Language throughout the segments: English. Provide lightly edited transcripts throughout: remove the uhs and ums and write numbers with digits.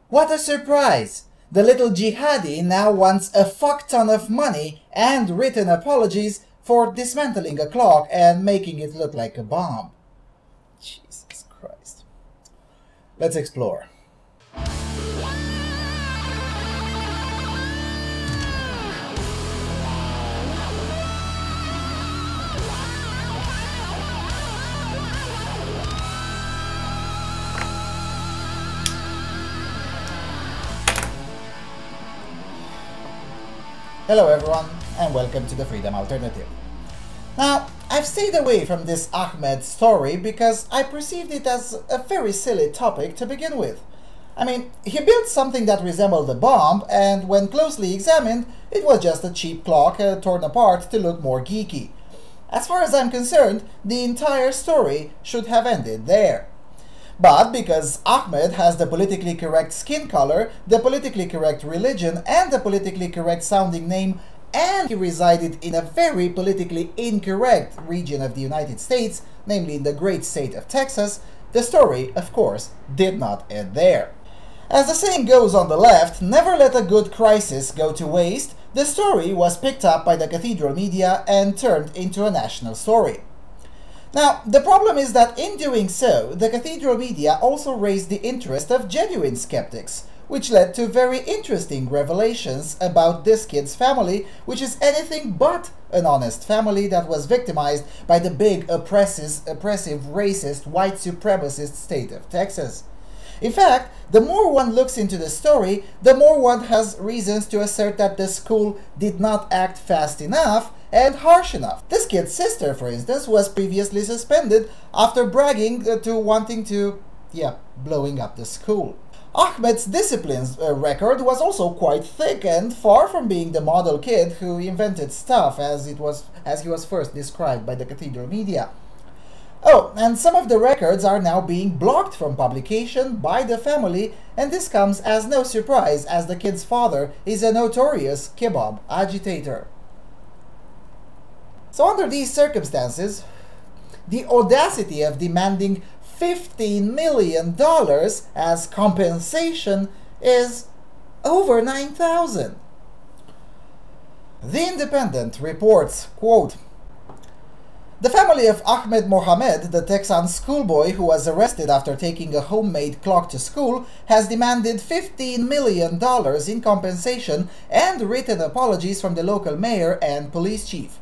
What a surprise! The little jihadi now wants a fuck ton of money and written apologies for dismantling a clock and making it look like a bomb. Jesus Christ. Let's explore. Hello everyone, and welcome to the Freedom Alternative. Now, I've stayed away from this Ahmed story because I perceived it as a very silly topic to begin with. I mean, he built something that resembled a bomb, and when closely examined, it was just a cheap clock torn apart to look more geeky. As far as I'm concerned, the entire story should have ended there. But because Ahmed has the politically correct skin color, the politically correct religion, and the politically correct sounding name, and he resided in a very politically incorrect region of the United States, namely in the great state of Texas, the story, of course, did not end there. As the saying goes on the left, never let a good crisis go to waste, the story was picked up by the cathedral media and turned into a national story. Now, the problem is that in doing so, the cathedral media also raised the interest of genuine skeptics, which led to very interesting revelations about this kid's family, which is anything but an honest family that was victimized by the big, oppressive, racist, white supremacist state of Texas. In fact, the more one looks into the story, the more one has reasons to assert that the school did not act fast enough and harsh enough. This kid's sister, for instance, was previously suspended after bragging to wanting to, blowing up the school. Ahmed's discipline record was also quite thick and far from being the model kid who invented stuff as he was first described by the cathedral media. Oh, and some of the records are now being blocked from publication by the family, and this comes as no surprise as the kid's father is a notorious kebab agitator. So under these circumstances, the audacity of demanding $15 million as compensation is over 9,000. The Independent reports, quote, "The family of Ahmed Mohamed, the Texan schoolboy who was arrested after taking a homemade clock to school, has demanded $15 million in compensation and written apologies from the local mayor and police chief.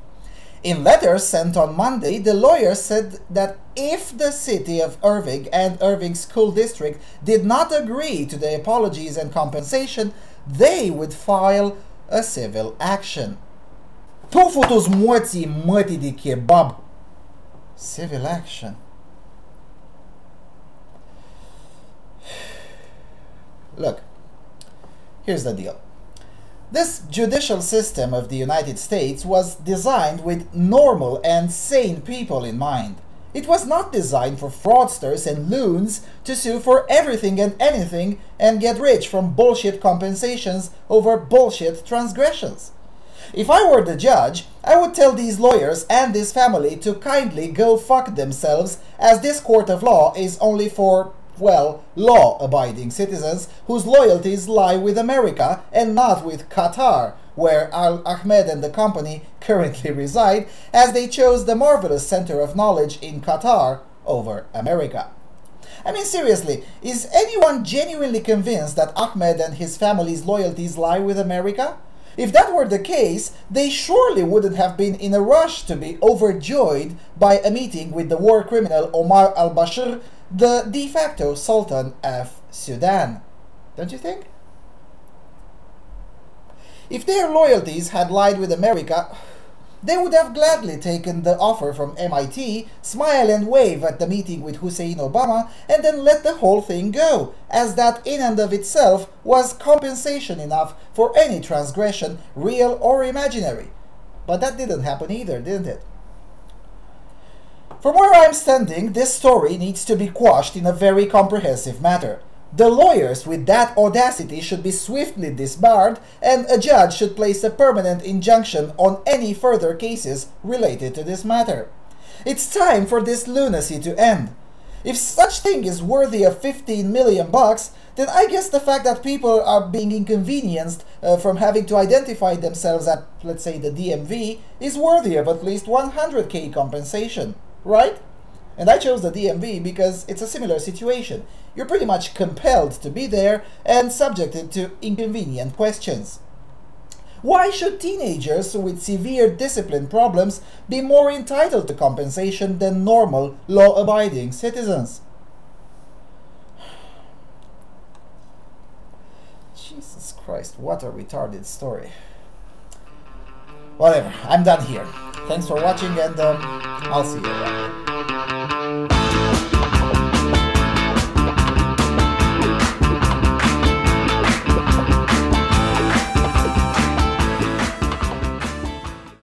In letters sent on Monday, the lawyers said that if the city of Irving and Irving School District did not agree to the apologies and compensation, they would file a civil action." Tofutos moții mătii de kebab. Civil action. Look, here's the deal. This judicial system of the United States was designed with normal and sane people in mind. It was not designed for fraudsters and loons to sue for everything and anything and get rich from bullshit compensations over bullshit transgressions. If I were the judge, I would tell these lawyers and this family to kindly go fuck themselves, as this court of law is only for, well, law-abiding citizens whose loyalties lie with America and not with Qatar, where Ahmed and the company currently reside, as they chose the marvelous center of knowledge in Qatar over America. I mean, seriously, is anyone genuinely convinced that Ahmed and his family's loyalties lie with America? If that were the case, they surely wouldn't have been in a rush to be overjoyed by a meeting with the war criminal Omar al-Bashir, the de facto Sultan of Sudan. Don't you think? If their loyalties had lied with America, they would have gladly taken the offer from MIT, smile and wave at the meeting with Hussein Obama, and then let the whole thing go, as that in and of itself was compensation enough for any transgression, real or imaginary. But that didn't happen either, didn't it? From where I'm standing, this story needs to be quashed in a very comprehensive manner. The lawyers with that audacity should be swiftly disbarred, and a judge should place a permanent injunction on any further cases related to this matter. It's time for this lunacy to end. If such thing is worthy of 15 million bucks, then I guess the fact that people are being inconvenienced from having to identify themselves at, let's say, the DMV is worthy of at least 100k compensation, right? And I chose the DMV because it's a similar situation. You're pretty much compelled to be there and subjected to inconvenient questions. Why should teenagers with severe discipline problems be more entitled to compensation than normal, law-abiding citizens? Jesus Christ, what a retarded story. Whatever, I'm done here. Thanks for watching, and I'll see you around.